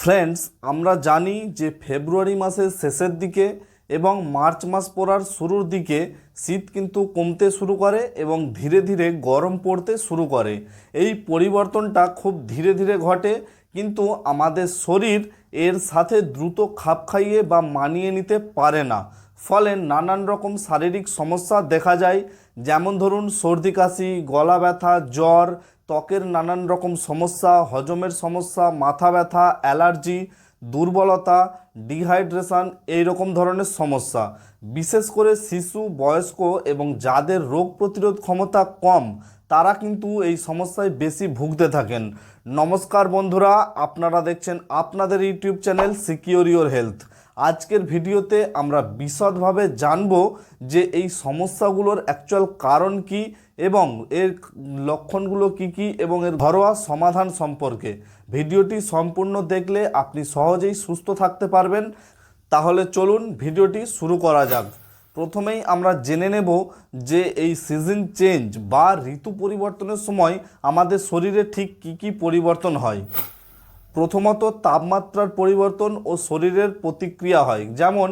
Friends, আমরা জানি যে ফেব্রুয়ারি মাসের শেষের দিকে এবং মার্চ মাস পড়ার শুরুর দিকে শীত কিন্তু কমতে শুরু করে এবং ধীরে ধীরে গরম পড়তে শুরু করে। এই পরিবর্তনটা খুব ধীরে ধীরে ঘটে, কিন্তু আমাদের শরীর এর সাথে দ্রুত খাপ খাইয়ে বা মানিয়ে নিতে পারে না। ফলে নানান রকম শারীরিক সমস্যা দেখা যায়, যেমন ধরুন সর্দি কাশি, গলা ব্যথা, জ্বর, ত্বকের নানান রকম সমস্যা, হজমের সমস্যা, মাথা ব্যথা, অ্যালার্জি, দুর্বলতা, ডিহাইড্রেশন, এই রকম ধরনের সমস্যা। বিশেষ করে শিশু, বয়স্ক এবং যাদের রোগ প্রতিরোধ ক্ষমতা কম, তারা কিন্তু এই সমস্যায় বেশি ভুগতে থাকেন। নমস্কার বন্ধুরা, আপনারা দেখছেন আপনাদের YouTube channel secure your health. আজকের ভিডিওতে আমরা বিশদভাবে জানব যে এই সমস্যাগুলোর অ্যাকচুয়াল কারণ কি এবং এর লক্ষণগুলো কি কি এবং এর ঘরোয়া সমাধান সম্পর্কে। ভিডিওটি সম্পূর্ণ দেখলে আপনি সহজেই সুস্থ থাকতে পারবেন। তাহলে চলুন ভিডিওটি শুরু করা যাক। প্রথমেই আমরা জেনে নেব যে এই সিজন চেঞ্জ বা ঋতু পরিবর্তনের সময় আমাদের শরীরে ঠিক কি কি পরিবর্তন হয়। প্রথমত তাপমাত্রার পরিবর্তন ও শরীরের প্রতিক্রিয়া হয়। যেমন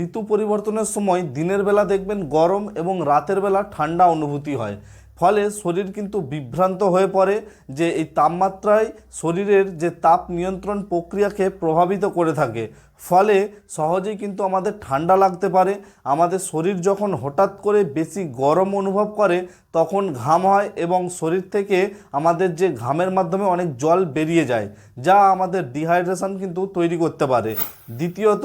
ঋতু পরিবর্তনের সময় দিনের বেলা দেখবেন গরম এবং রাতের বেলা ঠান্ডা অনুভূতি হয়, ফলে শরীর কিন্তু বিভ্রান্ত হয়ে পড়ে যে এই তাপমাত্রায় শরীরের যে তাপ নিয়ন্ত্রণ প্রক্রিয়াকে প্রভাবিত করে থাকে। ফলে সহজেই কিন্তু আমাদের ঠান্ডা লাগতে পারে। আমাদের শরীর যখন হঠাৎ করে বেশি গরম অনুভব করে তখন ঘাম হয় এবং শরীর থেকে আমাদের যে ঘামের মাধ্যমে অনেক জল বেরিয়ে যায়, যা আমাদের ডিহাইড্রেশন কিন্তু তৈরি করতে পারে। দ্বিতীয়ত,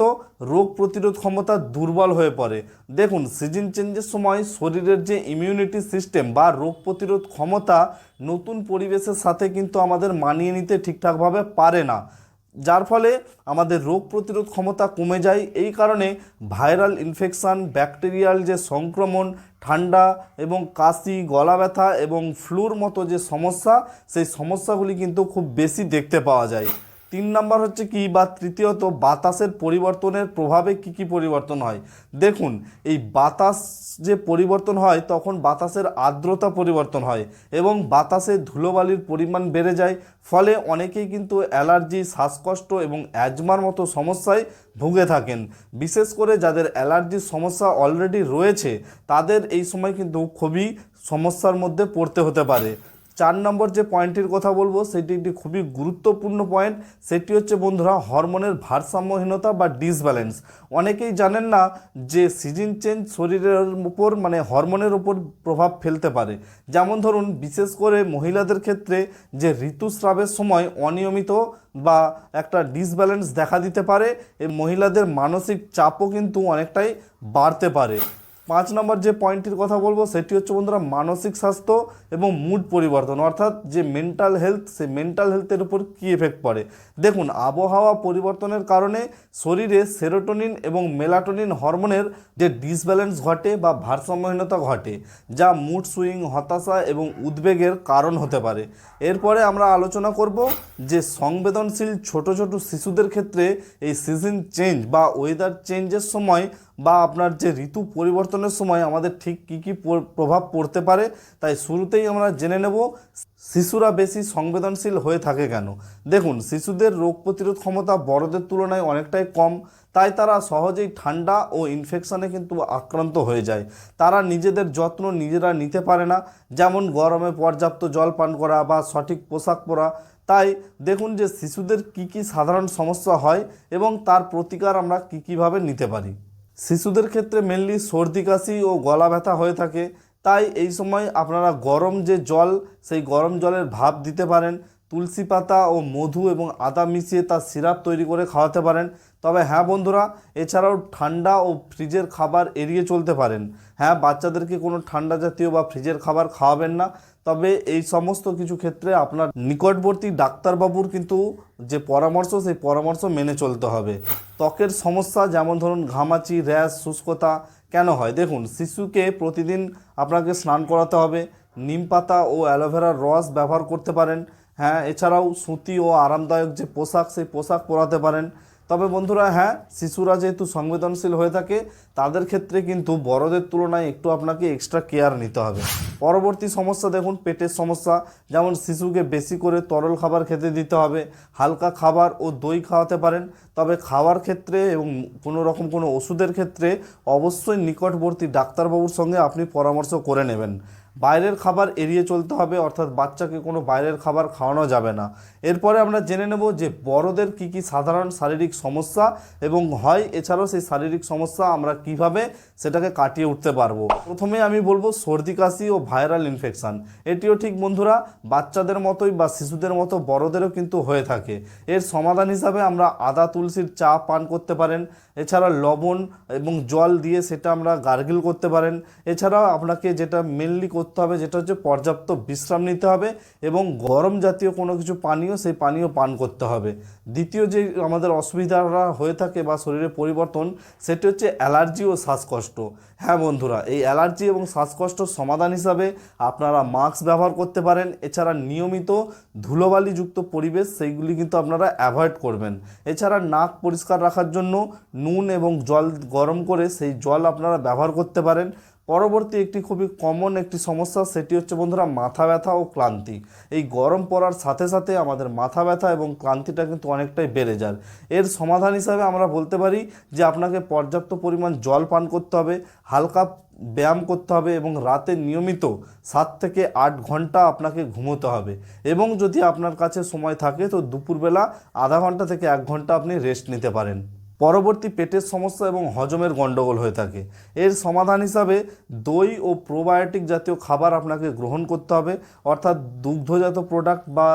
রোগ প্রতিরোধ ক্ষমতা দুর্বল হয়ে পড়ে। দেখুন, সিজন চেঞ্জের সময় শরীরের যে ইমিউনিটি সিস্টেম বা রোগ প্রতিরোধ ক্ষমতা নতুন পরিবেশের সাথে কিন্তু আমাদের মানিয়ে নিতে ঠিকঠাকভাবে পারে না, যার ফলে আমাদের রোগ প্রতিরোধ ক্ষমতা কমে যায়। এই কারণে ভাইরাল ইনফেকশান, ব্যাকটেরিয়াল যে সংক্রমণ, ঠান্ডা এবং কাশি, গলা ব্যথা এবং ফ্লুর মতো যে সমস্যা, সেই সমস্যাগুলি কিন্তু খুব বেশি দেখতে পাওয়া যায়। 3 নম্বর হচ্ছে কি বা তৃতীয়ত, বাতাসের পরিবর্তনের প্রভাবে কি কি পরিবর্তন হয়। দেখুন, এই বাতাস যে পরিবর্তন হয় তখন বাতাসের আর্দ্রতা পরিবর্তন হয় এবং বাতাসে ধুলোবালির পরিমাণ বেড়ে যায়। ফলে অনেকেই কিন্তু অ্যালার্জি, শ্বাসকষ্ট এবং অ্যাজমার মতো সমস্যায় ভুগে থাকেন। বিশেষ করে যাদের অ্যালার্জির সমস্যা অলরেডি রয়েছে, তাদের এই সময় কিন্তু খুবই সমস্যার মধ্যে পড়তে হতে পারে। 4 নম্বর যে পয়েন্টটির কথা বলবো সেটি একটি খুবই গুরুত্বপূর্ণ পয়েন্ট। সেটি হচ্ছে বন্ধুরা হরমোনের ভারসাম্যহীনতা বা ডিসব্যালেন্স। অনেকেই জানেন না যে সিজন চেঞ্জ শরীরের উপর মানে হরমোনের উপর প্রভাব ফেলতে পারে। যেমন ধরুন, বিশেষ করে মহিলাদের ক্ষেত্রে যে ঋতুস্রাবের সময় অনিয়মিত বা একটা ডিসব্যালেন্স দেখা দিতে পারে। এই মহিলাদের মানসিক চাপও কিন্তু অনেকটাই বাড়তে পারে। 5 নম্বর যে পয়েন্টটির কথা বলবো সেটি হচ্ছে বন্ধুরা মানসিক স্বাস্থ্য এবং মুড পরিবর্তন, অর্থাৎ যে মেন্টাল হেলথ, সেই মেন্টাল হেলথের উপর কী এফেক্ট পড়ে। দেখুন, আবহাওয়া পরিবর্তনের কারণে শরীরে সেরোটোনিন এবং মেলাটোনিন হরমোনের যে ডিসব্যালেন্স ঘটে বা ভারসাম্যহীনতা ঘটে, যা মুড সুইং, হতাশা এবং উদ্বেগের কারণ হতে পারে। এরপরে আমরা আলোচনা করব যে সংবেদনশীল ছোট ছোট শিশুদের ক্ষেত্রে এই সিজন চেঞ্জ বা ওয়েদার চেঞ্জের সময় বা আপনার যে ঋতু পরিবর্তনের সময় আমাদের ঠিক কী কী প্রভাব পড়তে পারে। তাই শুরুতেই আমরা জেনে নেব শিশুরা বেশি সংবেদনশীল হয়ে থাকে কেন। দেখুন, শিশুদের রোগ প্রতিরোধ ক্ষমতা বড়দের তুলনায় অনেকটাই কম, তাই তারা সহজেই ঠান্ডা ও ইনফেকশানে কিন্তু আক্রান্ত হয়ে যায়। তারা নিজেদের যত্ন নিজেরা নিতে পারে না, যেমন গরমে পর্যাপ্ত জল পান করা বা সঠিক পোশাক পরা। তাই দেখুন যে শিশুদের কী কী সাধারণ সমস্যা হয় এবং তার প্রতিকার আমরা কীভাবে নিতে পারি। শিশুদের ক্ষেত্রে মেনলি সর্দি কাশি ও গলা ব্যথা হয়ে থাকে। তাই এই সময় আপনারা গরম যে জল, সেই গরম জলের ভাপ দিতে পারেন। তুলসী পাতা ও মধু এবং আদা মিশিয়ে তার সিরাপ তৈরি করে খাওয়াতে পারেন। তবে হ্যাঁ বন্ধুরা, এছাড়াও ঠান্ডা ও ফ্রিজের খাবার এড়িয়ে চলতে পারেন। হ্যাঁ, বাচ্চাদেরকে কোনো ত্বকটা জাতীয় বা ফ্রিজের খাবার খাওয়াবেন না। তবে এই সমস্ত কিছু ক্ষেত্রে আপনার নিকটবর্তী ডাক্তারবাবুর কিন্তু যে পরামর্শ, সেই পরামর্শ মেনে চলতে হবে। ত্বকের সমস্যা যেমন ধরুন ঘামাচি, র্যাশ, শুষ্কতা কেন হয়। দেখুন, শিশুকে প্রতিদিন আপনাকে স্নান করাতে হবে। নিম পাতা ও অ্যালোভেরার রস ব্যবহার করতে পারেন। হ্যাঁ, এছাড়াও সুতি ও আরামদায়ক যে পোশাক, সেই পোশাক পরাতে পারেন। তবে বন্ধুরা হ্যাঁ, শিশুরা যেহেতু সংবেদনশীল হয়ে থাকে তাদের ক্ষেত্রে কিন্তু বড়দের তুলনায় একটু আপনাকে এক্সট্রা কেয়ার নিতে হবে। পরবর্তী সমস্যা দেখুন, পেটের সমস্যা। যেমন শিশুকে বেশি করে তরল খাবার খেতে দিতে হবে, হালকা খাবার ও দই খাওয়াতে পারেন। তবে খাওয়ার ক্ষেত্রে এবং কোনো রকম কোনো ওষুধের ক্ষেত্রে অবশ্যই নিকটবর্তী ডাক্তারবাবুর সঙ্গে আপনি পরামর্শ করে নেবেন। বাইরের খাবার এড়িয়ে চলতে হবে, অর্থাৎ বাচ্চাকে কোনো বাইরের খাবার খাওয়ানো যাবে না। এরপরে আমরা জেনে নেব যে বড়দের কি কি সাধারণ শারীরিক সমস্যা এবং হয়, এছাড়াও সেই শারীরিক সমস্যা আমরা কিভাবে সেটাকে কাটিয়ে উঠতে পারবো। প্রথমে আমি বলবো সর্দি কাশি ও ভাইরাল ইনফেকশান। এটিও ঠিক বন্ধুরা বাচ্চাদের মতোই বা শিশুদের মতো বড়দেরও কিন্তু হয়ে থাকে। এর সমাধান হিসাবে আমরা আদা তুলসীর চা পান করতে পারেন। এছাড়া লবণ এবং জল দিয়ে সেটা আমরা গার্গিল করতে পারেন। এছাড়াও আপনাকে যেটা মেনলি করতে হবে যেটা হচ্ছে পর্যাপ্ত বিশ্রাম নিতে হবে এবং গরম জাতীয় কোনো কিছু পানীয়, সেই পানীয় পান করতে হবে। দ্বিতীয় যে আমাদের অসুবিধাটা হয়ে থাকে বা শরীরে পরিবর্তন, সেটি হচ্ছে অ্যালার্জি ও শ্বাসকষ্ট। হ্যাঁ বন্ধুরা, এই অ্যালার্জি এবং শ্বাসকষ্টর সমাধান হিসাবে আপনারা মাস্ক ব্যবহার করতে পারেন। এছাড়া নিয়মিত ধুলোবালিযুক্ত পরিবেশ সেইগুলি কিন্তু আপনারা অ্যাভয়েড করবেন। এছাড়া নাক পরিষ্কার রাখার জন্য নুন এবং জল গরম করে সেই জল আপনারা ব্যবহার করতে পারেন। পরবর্তী একটি খুবই কমন একটি সমস্যা, সেটি হচ্ছে বন্ধুরা মাথা ব্যথা ও ক্লান্তি। এই গরম পড়ার সাথে সাথে আমাদের মাথা ব্যথা এবং ক্লান্তিটা কিন্তু অনেকটাই বেড়ে যায়। এর সমাধান হিসাবে আমরা বলতে পারি যে আপনাকে পর্যাপ্ত পরিমাণ জল পান করতে হবে, হালকা ব্যায়াম করতে হবে এবং রাতে নিয়মিত 7 থেকে 8 ঘন্টা আপনাকে ঘুমোতে হবে। এবং যদি আপনার কাছে সময় থাকে তো দুপুরবেলা আধা ঘন্টা থেকে 1 ঘন্টা আপনি রেস্ট নিতে পারেন। পরবর্তী পেটের সমস্যা এবং হজমের গণ্ডগোল হয়ে থাকে। এর সমাধান হিসাবে দই ও প্রোবায়োটিক জাতীয় খাবার আপনাকে গ্রহণ করতে হবে, অর্থাৎ দুগ্ধজাত প্রোডাক্ট বা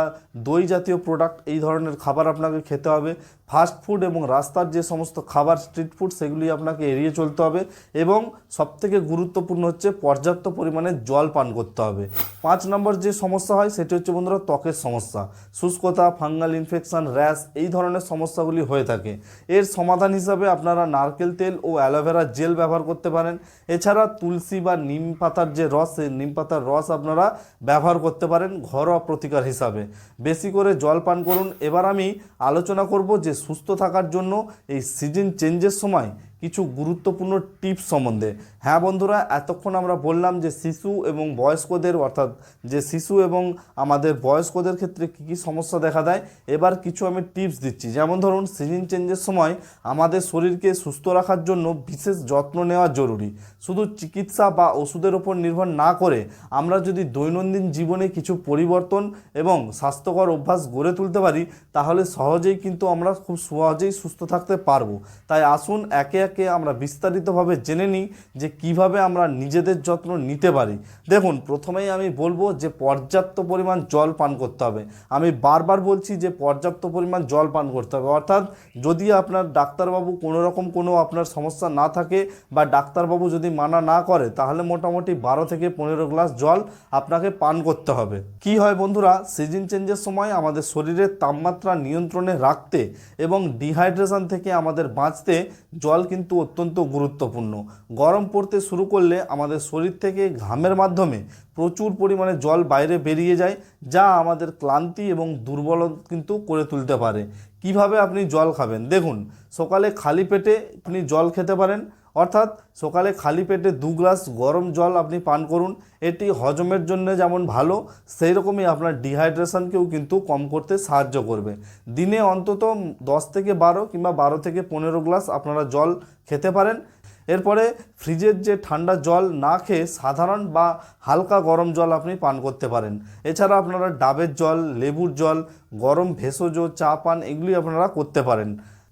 দই জাতীয় প্রোডাক্ট এই ধরনের খাবার আপনাকে খেতে হবে। ফাস্ট ফুড এবং রাস্তার যে সমস্ত খাবার, স্ট্রিট ফুড, সেগুলি আপনাকে এড়িয়ে চলতে হবে এবং সবথেকে গুরুত্বপূর্ণ হচ্ছে পর্যাপ্ত পরিমাণে জল পান করতে হবে। 5 নম্বর যে সমস্যা হয় সেটি হচ্ছে বন্ধুরা ত্বকের সমস্যা। শুষ্কতা, ফাঙ্গাল ইনফেকশন, র্যাশ এই ধরনের সমস্যাগুলি হয়ে থাকে। এর সমাধান হিসাবে আপনারা নারকেল তেল ও অ্যালোভেরা জেল ব্যবহার করতে পারেন। এছাড়া তুলসী বা নিম পাতার যে রস, সেই নিম পাতার রস আপনারা ব্যবহার করতে পারেন ঘরোয়া প্রতিকার হিসাবে। বেশি করে জল পান করুন। এবার আমি আলোচনা করব যে সুস্থ থাকার জন্য এই সিজন চেঞ্জের সময় কিছু গুরুত্বপূর্ণ টিপস সম্বন্ধে। হ্যাঁ বন্ধুরা, এতক্ষণ আমরা বললাম যে শিশু এবং বয়স্কদের, অর্থাৎ যে শিশু এবং আমাদের বয়স্কদের ক্ষেত্রে কী কী সমস্যা দেখা দেয়। এবার কিছু আমি টিপস দিচ্ছি। যেমন ধরুন, সিজন চেঞ্জের সময় আমাদের শরীরকে সুস্থ রাখার জন্য বিশেষ যত্ন নেওয়া জরুরি। শুধু চিকিৎসা বা ওষুধের ওপর নির্ভর না করে আমরা যদি দৈনন্দিন জীবনে কিছু পরিবর্তন এবং স্বাস্থ্যকর অভ্যাস গড়ে তুলতে পারি তাহলে সহজেই কিন্তু আমরা খুব সহজেই সুস্থ থাকতে পারবো। তাই আসুন একে একে আমরা বিস্তারিতভাবে জেনে নিই যে কিভাবে আমরা নিজেদের যত্ন নিতে পারি। দেখুন, প্রথমেই আমি বলবো যে পর্যাপ্ত পরিমাণ জল পান করতে হবে। আমি বারবার বলছি যে পর্যাপ্ত পরিমাণ জল পান করতে হবে, অর্থাৎ যদি আপনার ডাক্তারবাবু কোনো রকম কোনো আপনার সমস্যা না থাকে বা ডাক্তারবাবু যদি মানা না করে তাহলে মোটামুটি 12 থেকে 15 গ্লাস জল আপনাকে পান করতে হবে। কি হয় বন্ধুরা, সিজন চেঞ্জের সময় আমাদের শরীরের তাপমাত্রা নিয়ন্ত্রণে রাখতে এবং ডিহাইড্রেশন থেকে আমাদের বাঁচতে জল কিন্তু অত্যন্ত গুরুত্বপূর্ণ। গরম পড়তে শুরু করলে আমাদের শরীর থেকে ঘামের মাধ্যমে প্রচুর পরিমাণে জল বাইরে বেরিয়ে যায়, যা আমাদের ক্লান্তি এবং দুর্বল কিন্তু করে তুলতে পারে। কিভাবে আপনি জল খাবেন? দেখুন, সকালে খালি পেটে আপনি জল খেতে পারেন, অর্থাৎ সকালে খালি পেটে 2 গ্লাস গরম জল আপনি পান করুন। এটি হজমের জন্য যেমন ভালো, সেই রকমই আপনার ডিহাইড্রেশনকেও কিন্তু কম করতে সাহায্য করবে। দিনে অন্তত 10 থেকে 12 কিংবা 12 থেকে 15 গ্লাস আপনারা জল খেতে পারেন। এরপরে ফ্রিজের যে ঠান্ডা জল না খেয়ে সাধারণ বা হালকা গরম জল আপনি পান করতে পারেন। এছাড়া আপনারা ডাবের জল, লেবুর জল, গরম ভেষজ চা পান এগুলি আপনারা করতে পারেন।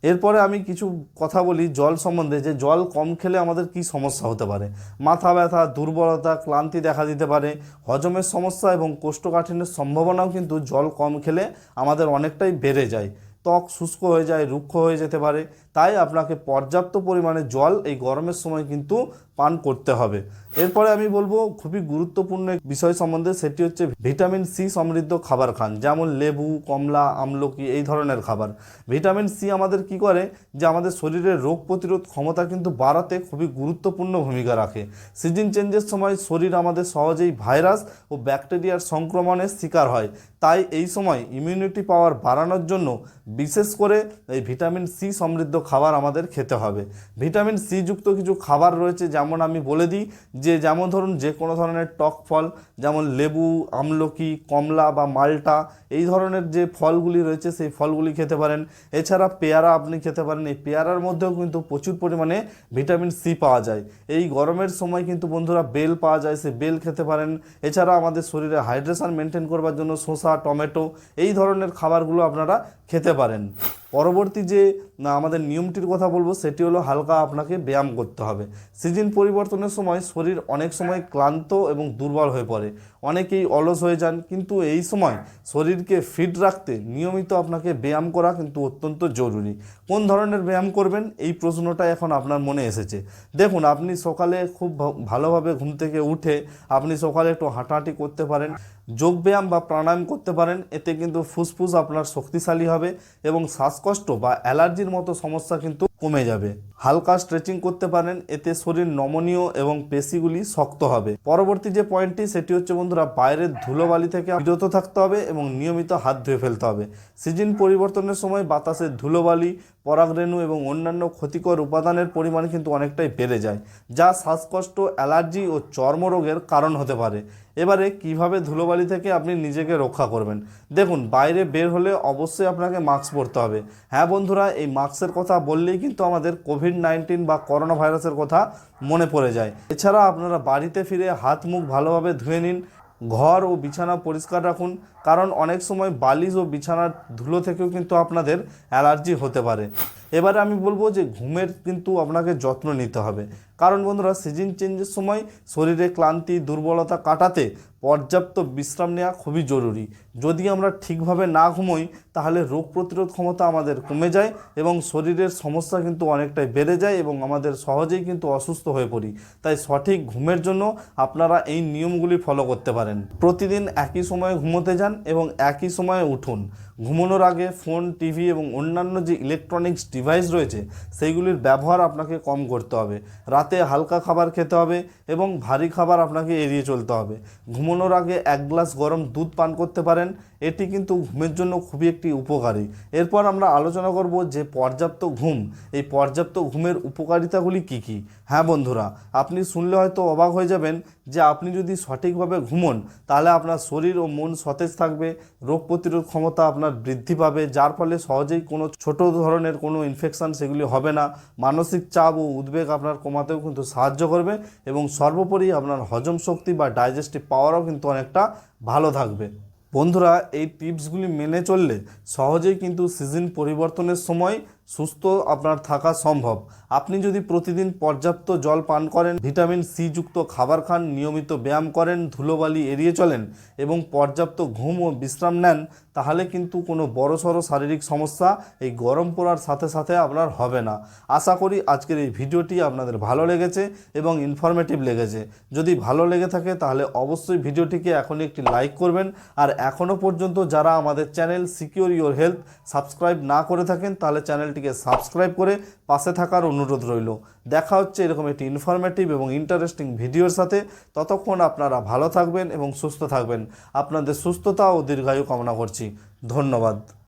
এরপরে আমি কিছু কথা বলি জল সম্বন্ধে, যে জল কম খেলে আমাদের কি সমস্যা হতে পারে। মাথা ব্যথা, দুর্বলতা, ক্লান্তি দেখা দিতে পারে। হজমের সমস্যা এবং কোষ্ঠকাঠিন্যের সম্ভাবনাও কিন্তু জল কম খেলে আমাদের অনেকটাই বেড়ে যায়। ত্বক শুষ্ক হয়ে যায়, রুক্ষ হয়ে যেতে পারে। তাই আপনাকে পর্যাপ্ত পরিমাণে জল এই গরমের সময় কিন্তু পান করতে হবে। এরপরে আমি বলবো খুবই গুরুত্বপূর্ণ এক বিষয় সম্বন্ধে, সেটি হচ্ছে ভিটামিন সি সমৃদ্ধ খাবার খান, যেমন লেবু, কমলা, আমলকি এই ধরনের খাবার। ভিটামিন সি আমাদের কি করে, যে আমাদের শরীরের রোগ প্রতিরোধ ক্ষমতা কিন্তু বাড়াতে খুবই গুরুত্বপূর্ণ ভূমিকা রাখে। সিজন চেঞ্জের সময় শরীর আমাদের সহজেই ভাইরাস ও ব্যাকটেরিয়ার সংক্রমণের শিকার হয়, তাই এই সময় ইমিউনিটি পাওয়ার বাড়ানোর জন্য বিশেষ করে এই ভিটামিন সি সমৃদ্ধ খাবার আমাদের খেতে হবে। ভিটামিন সি যুক্ত কিছু খাবার রয়েছে, যেমন আমি বলে দিই যে যেমন ধরুন যে কোনো ধরনের টক ফল, যেমন লেবু, আমলকি, কমলা বা মাল্টা এই ধরনের যে ফলগুলি রয়েছে সেই ফলগুলি খেতে পারেন। এছাড়া পেয়ারা আপনি খেতে পারেন, এই পেয়ারার মধ্যেও কিন্তু প্রচুর পরিমাণে ভিটামিন সি পাওয়া যায়। এই গরমের সময় কিন্তু বন্ধুরা বেল পাওয়া যায়, সে বেল খেতে পারেন। এছাড়া আমাদের শরীরে হাইড্রেশন মেনটেন করবার জন্য শসা, টমেটো এই ধরনের খাবারগুলো আপনারা খেতে পারেন। পরবর্তী যে আমাদের নিয়মটির কথা বলবো সেটি হলো হালকা আপনাকে ব্যায়াম করতে হবে। সিজন পরিবর্তনের সময় শরীর অনেক সময় ক্লান্ত এবং দুর্বল হয়ে পড়ে, অনেকেই অলস হয়ে যান, কিন্তু এই সময় শরীরকে ফিট রাখতে নিয়মিত আপনাকে ব্যায়াম করা কিন্তু অত্যন্ত জরুরি। কোন ধরনের ব্যায়াম করবেন এই প্রশ্নটা এখন আপনার মনে এসেছে। দেখুন, আপনি সকালে খুব ভালোভাবে ঘুম থেকে উঠে আপনি সকালে একটু হাঁটাহাঁটি করতে পারেন, যোগব্যায়াম বা প্রাণায়াম করতে পারেন। এতে কিন্তু ফুসফুস আপনার শক্তিশালী হবে এবং শ্বাসকষ্ট বা অ্যালার্জির মতো সমস্যা কিন্তু কমে যাবে। হালকা স্ট্রেচিং করতে পারেন, এতে শরীর নমনীয় এবং পেশিগুলি শক্ত হবে। পরবর্তী যে পয়েন্টটি সেটি হচ্ছে বন্ধুরা, বাইরের ধুলোবালি থেকে বিরত থাকতে হবে এবং নিয়মিত হাত ধুয়ে ফেলতে হবে। সিজন পরিবর্তনের সময় বাতাসের ধুলোবালি, পরাগরেণু এবং অন্যান্য ক্ষতিকর উপাদানের পরিমাণ কিন্তু অনেকটাই বেড়ে যায়, যা শ্বাসকষ্ট, অ্যালার্জি ও চর্মরোগের কারণ হতে পারে। এবারে কিভাবে ধুলোবালি থেকে আপনি নিজেকে রক্ষা করবেন? দেখুন, বাইরে বের হলে অবশ্যই আপনাকে মাস্ক পরতে হবে। হ্যাঁ বন্ধুরা, এই মাস্কের কথা বললেই কিন্তু আমাদের কোভিড-19 বা করোনা ভাইরাসের কথা মনে পড়ে যায়। এছাড়া আপনারা বাড়িতে ফিরে হাত মুখ ভালোভাবে ধুয়ে নিন, ঘর ও বিছানা পরিষ্কার রাখুন, কারণ অনেক সময় বালিশ ও বিছানার ধুলো থেকেও কিন্তু আপনাদের অ্যালার্জি হতে পারে। এবারে আমি বলবো যে ঘুমের কিন্তু আপনাকে যত্ন নিতে হবে, কারণ বন্ধুরা সিজন চেঞ্জের সময় শরীরে ক্লান্তি, দুর্বলতা কাটাতে পর্যাপ্ত বিশ্রাম নেওয়া খুবই জরুরি। যদি আমরা ঠিকভাবে না ঘুমোই তাহলে রোগ প্রতিরোধ ক্ষমতা আমাদের কমে যায় এবং শরীরের সমস্যা কিন্তু অনেকটাই বেড়ে যায় এবং আমাদের সহজেই কিন্তু অসুস্থ হয়ে পড়ি। তাই সঠিক ঘুমের জন্য আপনারা এই নিয়মগুলি ফলো করতে পারেন। প্রতিদিন একই সময়ে ঘুমোতে যান এবং একই সময়ে উঠুন। ঘুমানোর আগে ফোন, টিভি এবং অন্যান্য যে ইলেকট্রনিক্স ডিভাইস রয়েছে সেইগুলির ব্যবহার আপনাকে কম করতে হবে। রাতে হালকা খাবার খেতে হবে এবং ভারী খাবার আপনাকে এড়িয়ে চলতে হবে। ঘুমানোর আগে 1 গ্লাস গরম দুধ পান করতে পারেন, এটি কিন্তু ঘুমের জন্য খুবই একটি উপকারী। এরপর আমরা আলোচনা করব যে পর্যাপ্ত ঘুম, এই পর্যাপ্ত ঘুমের উপকারিতাগুলি কি কি। হ্যাঁ বন্ধুরা, আপনি শুনলে হয়তো অবাক হয়ে যাবেন যে আপনি যদি সঠিকভাবে ঘুমোন তাহলে আপনার শরীর ও মন সতেজ থাকবে, রোগ প্রতিরোধ ক্ষমতা আপনার বৃদ্ধি পাবে, যার ফলে সহজেই কোনো ছোট ধরনের কোনো ইনফেকশন সেগুলি হবে না। মানসিক চাপ ও উদ্বেগ আপনার কমাতেও কিন্তু সাহায্য করবে এবং সর্বোপরি আপনার হজম শক্তি বা ডাইজেস্টিভ পাওয়ারও কিন্তু অনেকটা ভালো থাকবে। বন্ধুরা, এই টিপসগুলি মেনে চললে সহজেই কিন্তু সিজন পরিবর্তনের সময় সুস্থ আপনার থাকা সম্ভব। আপনি যদি প্রতিদিন পর্যাপ্ত জল পান করেন, ভিটামিন সি যুক্ত খাবার খান, নিয়মিত ব্যায়াম করেন, ধুলোবালি এড়িয়ে চলেন এবং পর্যাপ্ত ঘুম ও বিশ্রাম নেন, তাহলে কিন্তু কোনো বড়সড় শারীরিক সমস্যা এই গরম পড়ার সাথে সাথে আপনার হবে না। আশা করি আজকের এই ভিডিওটি আপনাদের ভালো লেগেছে এবং ইনফরমেটিভ লেগেছে। যদি ভালো লেগে থাকে তাহলে অবশ্যই ভিডিওটিকে এখনই একটি লাইক করবেন, আর এখনও পর্যন্ত যারা আমাদের channel secure your health subscribe না করে থাকেন তাহলে চ্যানেলটিকে সাবস্ক্রাইব করে পাশে থাকার অনুরোধ রইল। দেখা হচ্ছে এরকম একটি ইনফরমেটিভ এবং ইন্টারেস্টিং ভিডিওর সাথে। ততক্ষণ আপনারা ভালো থাকবেন এবং সুস্থ থাকবেন। আপনাদের সুস্থতা ও দীর্ঘায়ু কামনা করছি। ধন্যবাদ।